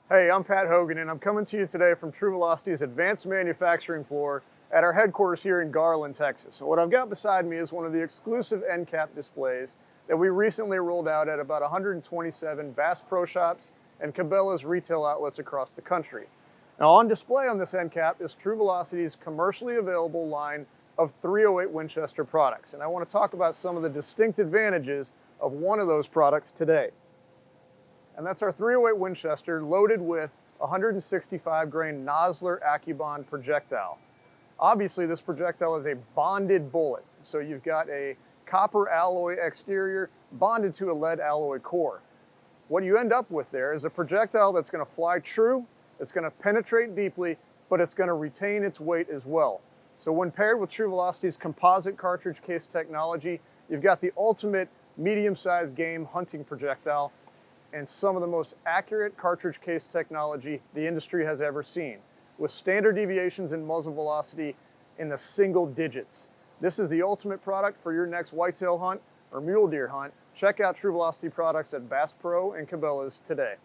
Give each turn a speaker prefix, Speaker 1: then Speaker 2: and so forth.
Speaker 1: Hey, I'm Pat Hogan, and I'm coming to you today from True Velocity's advanced manufacturing floor at our headquarters here in Garland, Texas. And what I've got beside me is one of the exclusive end cap displays that we recently rolled out at about 127 Bass Pro Shops and Cabela's retail outlets across the country. Now, on display on this end cap is True Velocity's commercially available line of 308 Winchester products. And I want to talk about some of the distinct advantages of one of those products today. And that's our 308 Winchester loaded with 165 grain Nosler AccuBond projectile. Obviously, this projectile is a bonded bullet. So you've got a copper alloy exterior bonded to a lead alloy core. What you end up with there is a projectile that's going to fly true, it's going to penetrate deeply, but it's going to retain its weight as well. So when paired with True Velocity's composite cartridge case technology, you've got the ultimate medium-sized game hunting projectile and some of the most accurate cartridge case technology the industry has ever seen, with standard deviations in muzzle velocity in the single digits. This is the ultimate product for your next whitetail hunt or mule deer hunt. Check out True Velocity products at Bass Pro and Cabela's today.